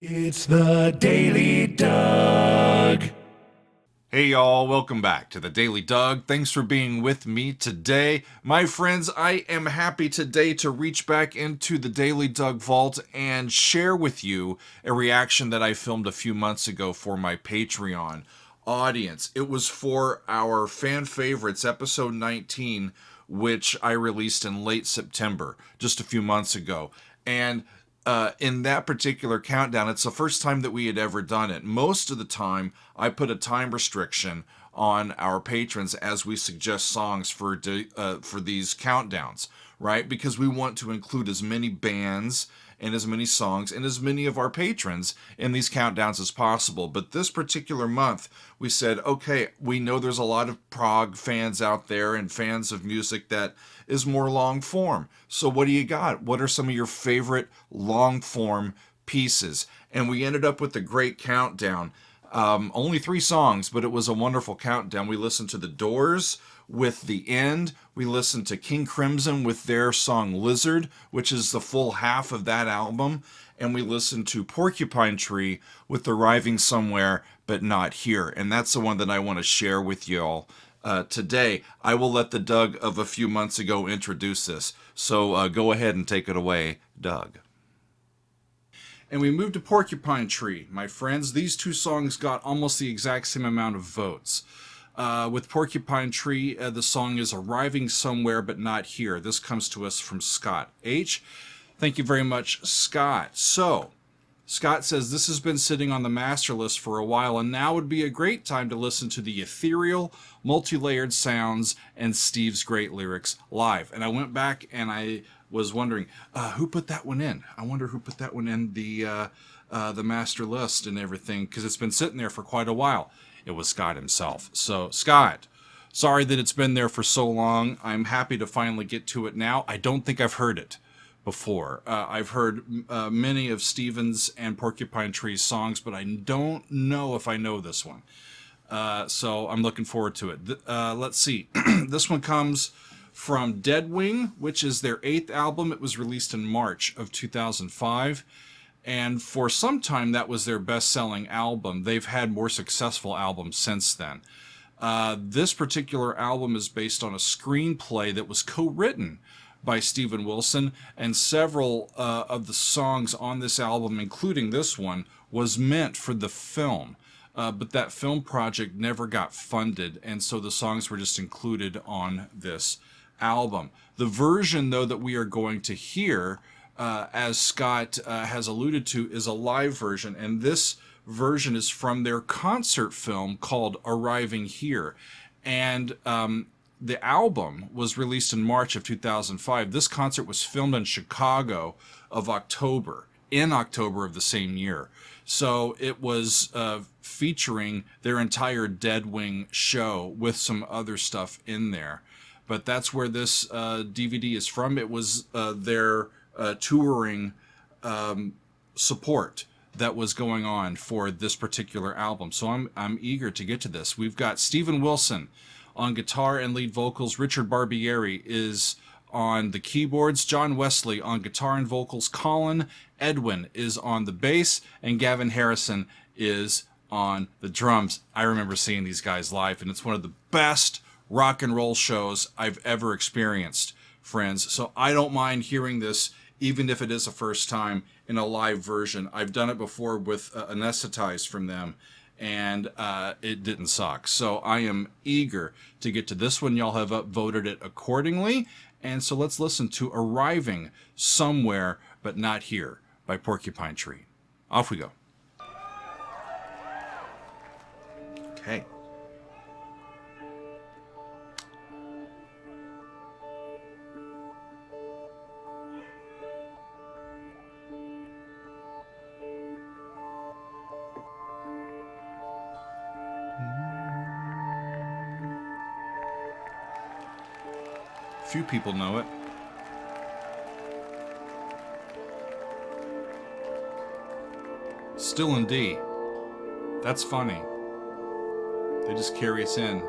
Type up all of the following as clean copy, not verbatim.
It's the Daily Doug. Hey y'all, welcome back to the Daily Doug. Thanks for being with me today. My friends, I am happy today to reach back into the Daily Doug vault and share with you a reaction that I filmed a few months ago for my Patreon audience. It was for our fan favorites, episode 19, which I released in late September, just a few months ago. And in that particular countdown, it's the first time that we had ever done it. Most of the time, I put a time restriction on our patrons as we suggest songs for these countdowns, right? Because we want to include as many bands and as many songs and as many of our patrons in these countdowns as possible. But this particular month, we said, okay, we know there's a lot of prog fans out there and fans of music that is more long form. So what do you got? What are some of your favorite long form pieces? And we ended up with the great countdown. Only 3 songs, but it was a wonderful countdown. We listened to The Doors with The End. We listened to King Crimson with their song Lizard, which is the full half of that album. And we listened to Porcupine Tree with Arriving Somewhere But Not Here. And that's the one that I want to share with y'all today. I will let the Doug of a few months ago introduce this. So go ahead and take it away, Doug. And we moved to Porcupine Tree, my friends. These 2 songs got almost the exact same amount of votes. With Porcupine Tree, the song is Arriving Somewhere But Not Here. This comes to us from Scott H. Thank you very much, Scott. So, Scott says, this has been sitting on the master list for a while, and now would be a great time to listen to the ethereal, multi-layered sounds and Steve's great lyrics live. And I went back and I was wondering, who put that one in? I wonder who put that one in the master list and everything, because it's been sitting there for quite a while. It was Scott himself. So, Scott, sorry that it's been there for so long. I'm happy to finally get to it now. I don't think I've heard it before. I've heard many of Stevens and Porcupine Tree's songs, but I don't know if I know this one. So I'm looking forward to it. Let's see. This one comes from Deadwing, which is their 8th album. It was released in March of 2005. And for some time, that was their best-selling album. They've had more successful albums since then. This particular album is based on a screenplay that was co-written by Steven Wilson, and several of the songs on this album, including this one, was meant for the film. But that film project never got funded, and so the songs were just included on this album. The version, though, that we are going to hear, as Scott has alluded to, is a live version, and this version is from their concert film called Arriving Here. And the album was released in March of 2005. This concert was filmed in Chicago in October of the same year. So it was featuring their entire Deadwing show with some other stuff in there. But that's where this DVD is from. It was their touring support that was going on for this particular album. So I'm eager to get to this. We've got Steven Wilson on guitar and lead vocals. Richard Barbieri is on the keyboards. John Wesley on guitar and vocals. Colin Edwin is on the bass. And Gavin Harrison is on the drums. I remember seeing these guys live, and it's one of the best rock and roll shows I've ever experienced, friends. So I don't mind hearing this, even if it is a first time in a live version. I've done it before with Anesthetized from them, and it didn't suck. So I am eager to get to this one. Y'all have upvoted it accordingly. And so let's listen to Arriving Somewhere But Not Here by Porcupine Tree. Off we go. Okay. Few people know it. Still in D. That's funny. They just carry us in.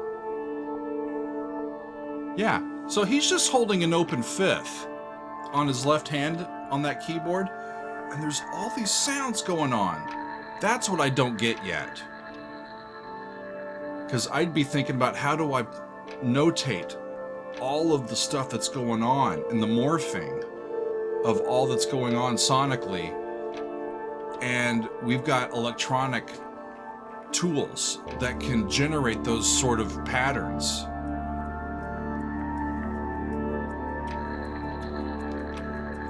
Yeah, so he's just holding an open fifth on his left hand on that keyboard. and there's all these sounds going on. That's what I don't get yet. Because I'd be thinking about how do I notate all of the stuff that's going on and the morphing of all that's going on sonically. And we've got electronic tools that can generate those sort of patterns.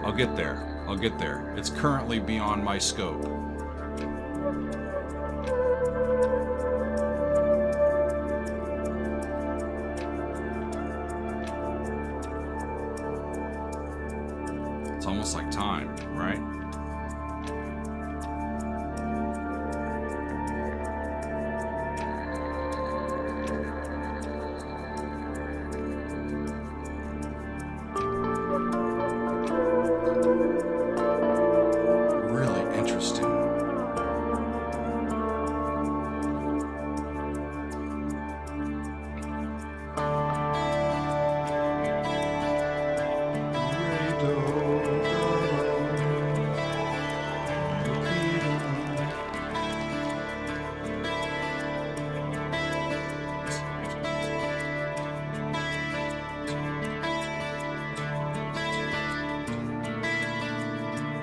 I'll get there. I'll get there. It's currently beyond my scope. It's almost like time, right? Really interesting.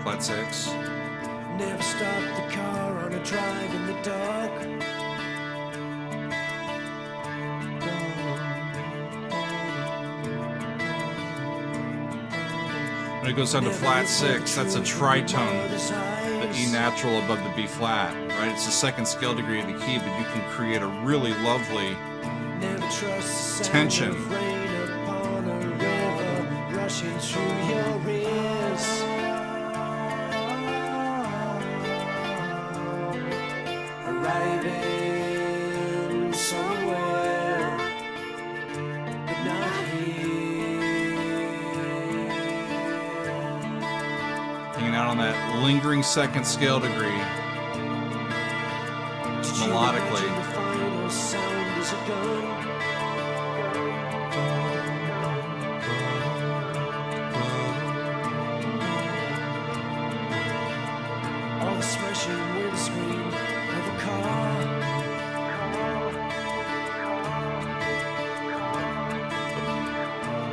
Flat 6. Never stop the car on a drive in the dark. When it goes down to flat 6, that's a tritone, the E natural above the B flat, right? It's the second scale degree of the key, but you can create a really lovely tension. Rain upon a river rushing through your ears. Arriving somewhere, but not here. Hanging out on that lingering second scale degree, melodically. The final sound is a gun. All the smashing windscreen of a car.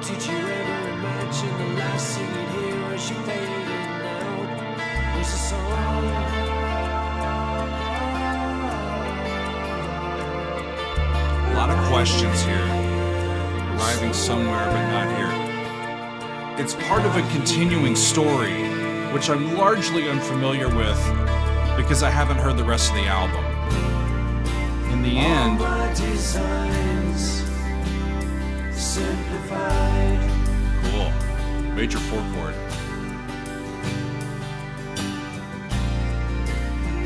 Did you ever imagine the last thing you'd hear as you fading out was a song? A lot of questions here, arriving somewhere but not here. It's part of a continuing story, which I'm largely unfamiliar with because I haven't heard the rest of the album. In the end, My designs simplified. cool. Major 4 chord.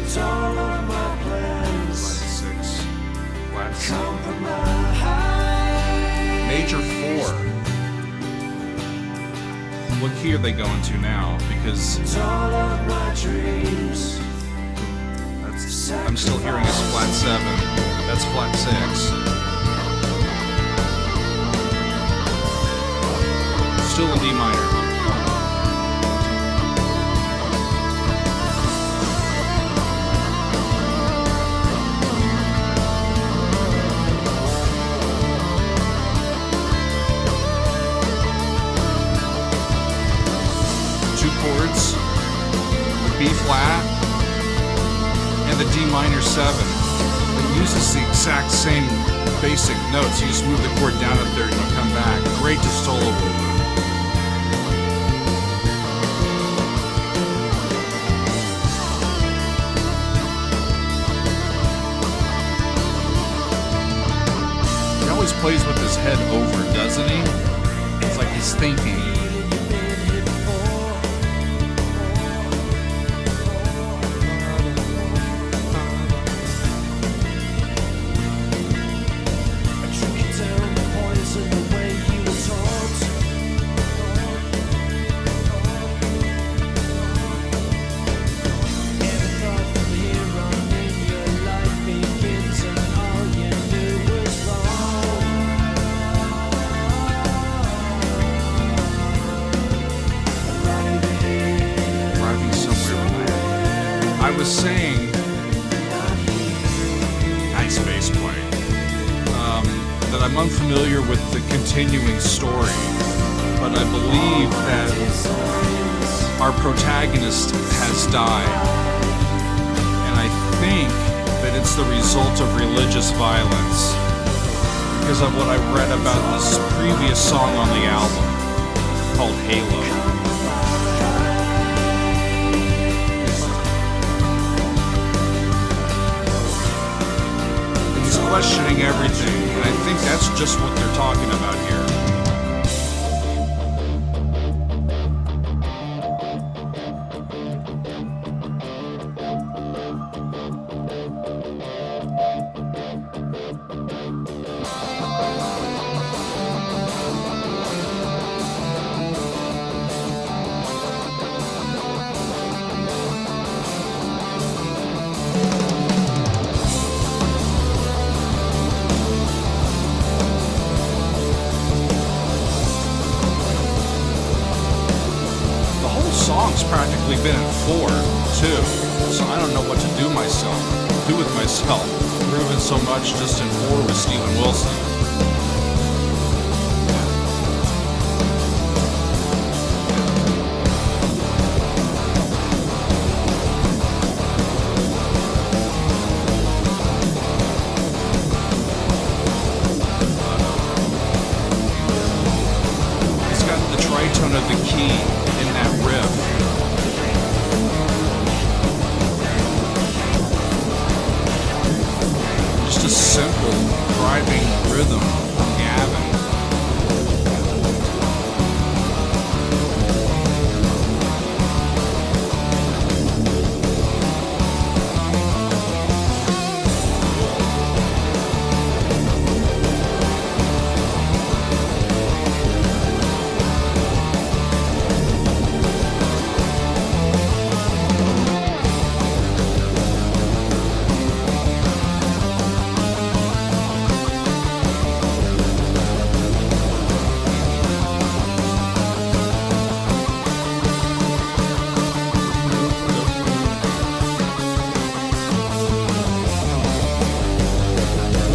It's all of my plans Flat 6. Flat 6. compromise. Major 4. What key are they going to now? Because It's all of my dreams. I'm still hearing it's flat 7. That's flat 6. Still a D minor. Two chords, the B flat and the D minor 7. It uses the exact same basic notes. You just move the chord down up there and you'll come back. Great to solo movement. He always plays with his head over, doesn't he? It's like he's thinking. You've been hit before. I took you down the poison the way you were taught. Never thought from here on in your life begins and all you knew was wrong. nice bass playing. That I'm unfamiliar with the continuing story, but I believe that our protagonist has died, and I think that it's the result of religious violence because of what I read about this previous song on the album called Halo. He's questioning everything, and I think that's just what they're talking about here. Song's practically been in 4 too, so I don't know what to do with myself. Grooving so much just in 4 with Steven Wilson. He's got the tritone of the key in that riff. Just a simple driving rhythm from Gavin.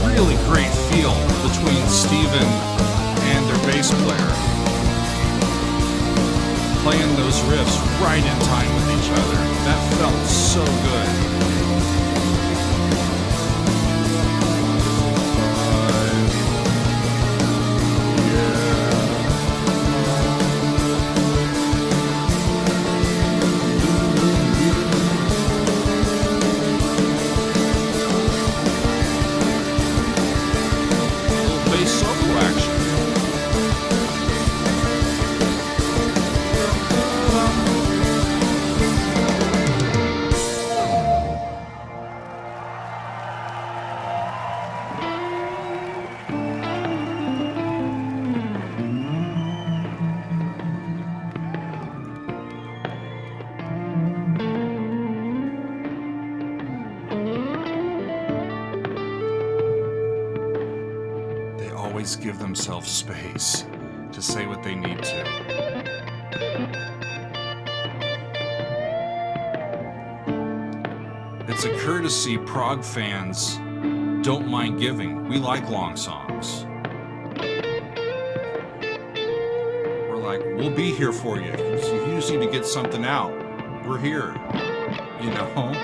Really great feel between Steven and their bass player. Playing those riffs right in time with each other. That felt so good. Solo action. Always give themselves space to say what they need to. It's a courtesy prog fans don't mind giving. We like long songs. We're like, we'll be here for you. If you just need to get something out, we're here. You know?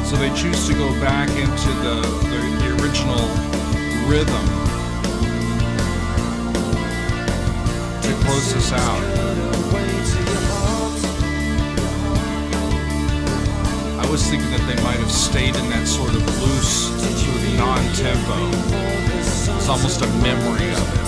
So they choose to go back into the original rhythm to close this out. I was thinking that they might have stayed in that sort of loose, sort of non-tempo. It's almost a memory of it.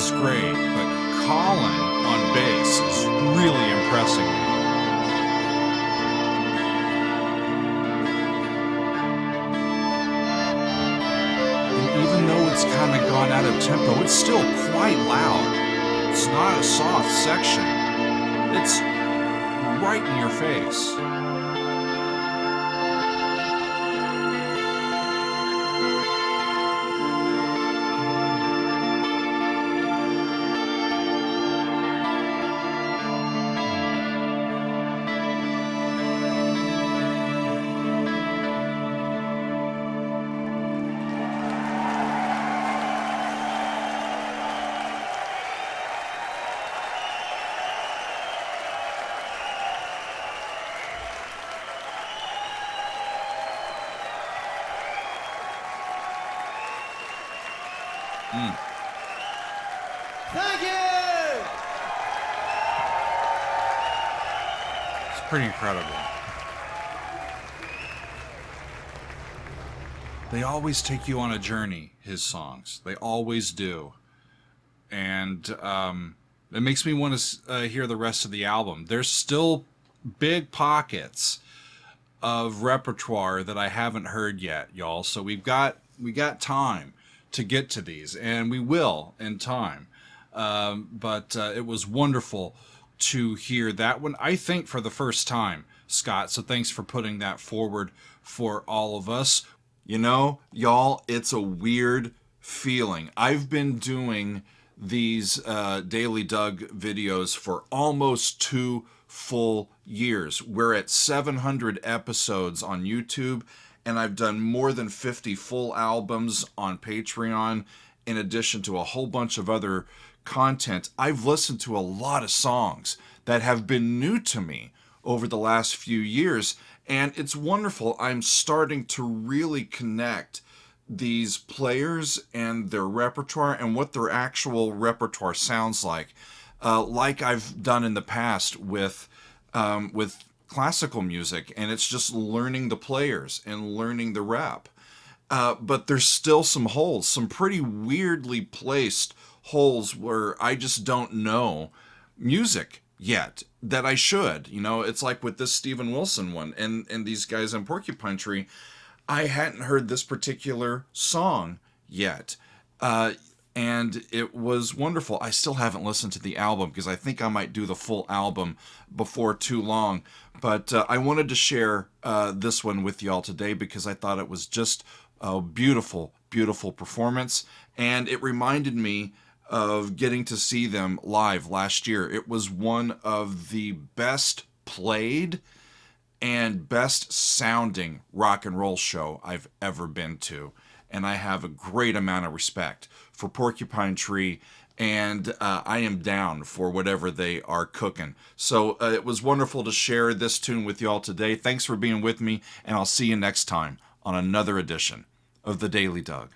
is great, but Colin on bass is really impressing me. And even though it's kind of gone out of tempo, it's still quite loud. It's not a soft section. It's right in your face. Thank you! It's pretty incredible. They always take you on a journey, his songs. They always do. And it makes me want to hear the rest of the album. There's still big pockets of repertoire that I haven't heard yet, y'all. So we got time to get to these, and we will in time. But it was wonderful to hear that one, I think, for the first time, Scott. So thanks for putting that forward for all of us. You know, y'all, it's a weird feeling. I've been doing these Daily Doug videos for almost 2 full years. We're at 700 episodes on YouTube, and I've done more than 50 full albums on Patreon, in addition to a whole bunch of other content. I've listened to a lot of songs that have been new to me over the last few years, and it's wonderful. I'm starting to really connect these players and their repertoire and what their actual repertoire sounds like I've done in the past with classical music, and it's just learning the players and learning the rep. But there's still some holes, some pretty weirdly placed holes where I just don't know music yet that I should. You know, it's like with this Steven Wilson one and these guys on Porcupine Tree. I hadn't heard this particular song yet. And it was wonderful. I still haven't listened to the album because I think I might do the full album before too long. But I wanted to share this one with y'all today because I thought it was just a beautiful, beautiful performance. And it reminded me of getting to see them live last year. It was one of the best played and best sounding rock and roll show I've ever been to. And I have a great amount of respect for Porcupine Tree, and I am down for whatever they are cooking. So it was wonderful to share this tune with y'all today. Thanks for being with me, and I'll see you next time on another edition of The Daily Doug.